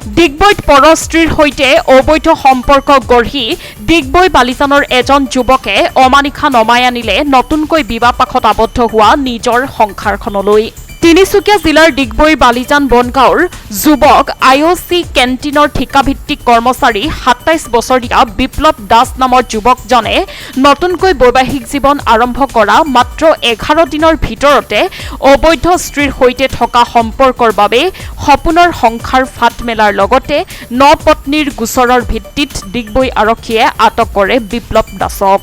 ডিগবৈত পৰস্ত্ৰীৰ সৈতে অবৈধ সম্পৰ্ক গঢ়ি ডিগবৈ বালিজানৰ এজন যুৱকে অমানিশা নমাই আনিলে নতুনকৈ বিবাহপাশত আবদ্ধ হোৱা নিজৰ সংসাৰখনলৈ। তিনিচুকীয়া জিলাৰ ডিগবৈ বালিজান বনগাঁৱৰ যুৱক IOC কেণ্টিনৰ ঠিকাভিত্তিক কৰ্মচাৰী ২৭ বছৰীয়া বিপ্লৱ দাস নামৰ যুৱকজনে নতুনকৈ বৈবাহিক জীৱন আৰম্ভ কৰা মাত্ৰ 11 দিনৰ ভিতৰতে অবৈধ স্ত্ৰীৰ সৈতে থকা সম্পৰ্কৰ বাবে সপোনৰ সংসাৰ ফাট মেলাৰ লগতে ন পত্নীৰ গোচৰৰ ভিত্তিত ডিগবৈ আৰক্ষীয়ে আটক কৰে বিপ্লৱ দাসক।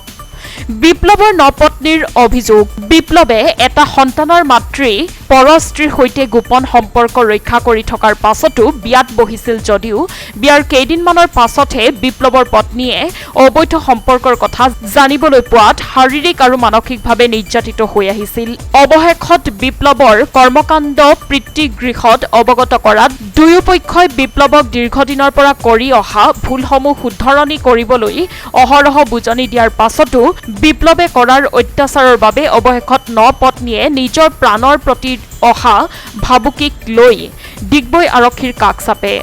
বিপ্লৱৰ ন পত্নীৰ অভিযোগ, বিপ্লৱে এটা সন্তানৰ মাতৃ পৰস্ত্ৰীৰ সৈতে গোপন সম্পৰ্ক ৰক্ষা কৰি থকাৰ পাছতো বিয়াত বহিছিল যদিও বিয়াৰ কেইদিনমানৰ পাছতহে বিপ্লৱৰ পত্নীয়ে অবৈধ সম্পৰ্কৰ কথা জানিবলৈ পোৱাত শাৰীৰিক আৰু মানসিকভাৱে নিৰ্যাতিত হৈ আহিছিল। অৱশেষত বিপ্লৱৰ কৰ্মকাণ্ড পিতৃগৃহত অৱগত কৰাত দুয়োপক্ষই বিপ্লৱক দীৰ্ঘদিনৰ পৰা কৰি অহা ভুলসমূহ শুধৰণি কৰিবলৈ অহৰহ বুজনি দিয়াৰ পাছতো বিপ্লৱে কৰাৰ অত্যাচাৰৰ বাবে অৱশেষত ন পত্নীয়ে নিজৰ প্ৰাণৰ প্ৰতি অহা ভাবুকিক লৈ ডিগবৈ আৰক্ষীৰ কাষ চাপে।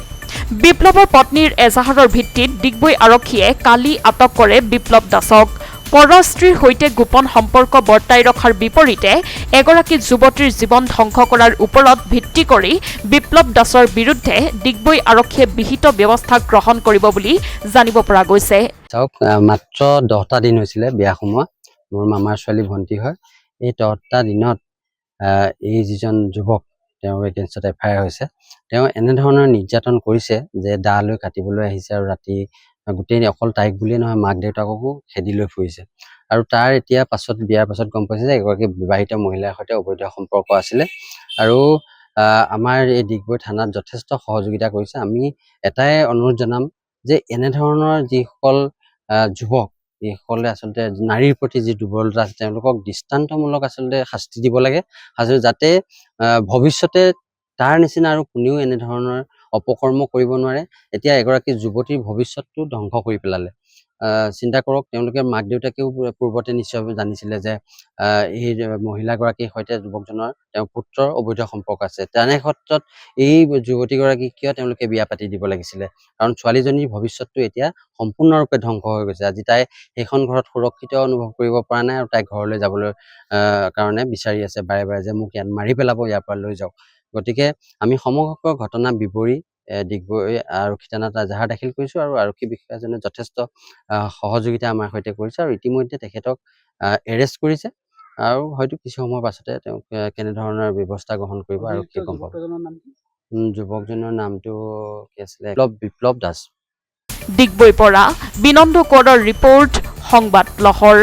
বিপ্লৱৰ পত্নীৰ এজাহাৰৰ ভিত্তিত ডিগবৈ আৰক্ষীয়ে কালি আটক কৰে বিপ্লৱ দাসক। পৰস্ত্ৰীৰ সৈতে গোপন সম্পৰ্ক বৰ্তাই ৰখাৰ বিপৰীতে এগৰাকী যুৱতীৰ জীৱন ধ্বংস কৰাৰ ওপৰত ভিত্তি কৰি বিপ্লৱ দাসৰ বিৰুদ্ধে ডিগবৈ আৰক্ষীয়ে বিহিত ব্যৱস্থা গ্ৰহণ কৰিব বুলি জানিব পৰা গৈছে। মাত্ৰ 10টা দিন হৈছিলে বিয়া সোমোৱা। মোৰ মামাৰ ছোৱালী ভণ্টি হয়। এই 10টা দিনত এই যিজন যুৱক তেওঁৰ এগেইনষ্টত FIR হৈছে, তেওঁ এনেধৰণৰ নিৰ্যাতন কৰিছে যে দা লৈ কাটিবলৈ আহিছে আৰু ৰাতি গোটেই অকল তাইক বুলিয়ে নহয় মাক দেউতাককো খেদি লৈ ফুৰিছে। আৰু তাৰ এতিয়া পাছত বিয়াৰ পাছত গম পাইছে যে এগৰাকী বিবাহিত মহিলাৰ সৈতে অবৈধ সম্পৰ্ক আছিলে। আৰু আমাৰ এই ডিগবৈ থানাত যথেষ্ট সহযোগিতা কৰিছে। আমি এটাই অনুৰোধ জনাম যে এনেধৰণৰ যিসকল যুৱক, এইসকলে আচলতে নাৰীৰ প্ৰতি যি দুৰ্বলতা আছে তেওঁলোকক দৃষ্টান্তমূলক আচলতে শাস্তি দিব লাগে, যাতে ভৱিষ্যতে তাৰ নিচিনা আৰু কোনেও এনেধৰণৰ অপকৰ্ম কৰিব নোৱাৰে। এতিয়া এগৰাকী যুৱতীৰ ভৱিষ্যতটো ধ্বংস কৰি পেলালে। চিন্তা কৰক, তেওঁলোকে মাক দেউতাকেও পূৰ্বতে নিশ্চয় জানিছিলে যে এই মহিলাগৰাকীৰ সৈতে যুৱকজনৰ তেওঁৰ পুত্ৰৰ অবৈধ সম্পৰ্ক আছে। তেনে ক্ষেত্ৰত এই যুৱতীগৰাকীক কিয় তেওঁলোকে বিয়া পাতি দিব লাগিছিলে? কাৰণ ছোৱালীজনীৰ ভৱিষ্যতটো এতিয়া সম্পূৰ্ণৰূপে ধ্বংস হৈ গৈছে। আজি তাই সেইখন ঘৰত সুৰক্ষিত অনুভৱ কৰিব পৰা নাই আৰু তাই ঘৰলৈ যাবলৈ কাৰণে বিচাৰি আছে বাৰে বাৰে যে মোক ইয়াত মাৰি পেলাব, ইয়াৰ পৰা লৈ যাওক। গতিকে আমি সমগ্ৰ ঘটনা বিৱৰি ডিগবৈ আৰক্ষী থানাত এজাহাৰ দাখিল কৰিছোঁ আৰু আৰক্ষী বিষয়াজনে যথেষ্ট সহযোগিতা আমাৰ সৈতে কৰিছে আৰু ইতিমধ্যে তেখেতক এৰেষ্ট কৰিছে আৰু হয়তো কিছু সময়ৰ পাছতে তেওঁক কেনেধৰণৰ ব্যৱস্থা গ্ৰহণ কৰিব আৰু কি গম পাব। যুৱকজনৰ নামটো কি আছিলে? বিপ্লৱ দাস। ডিগবৈৰ পৰা বিনন্দ কোঁৱৰৰ ৰিপৰ্ট, সংবাদ লহৰ।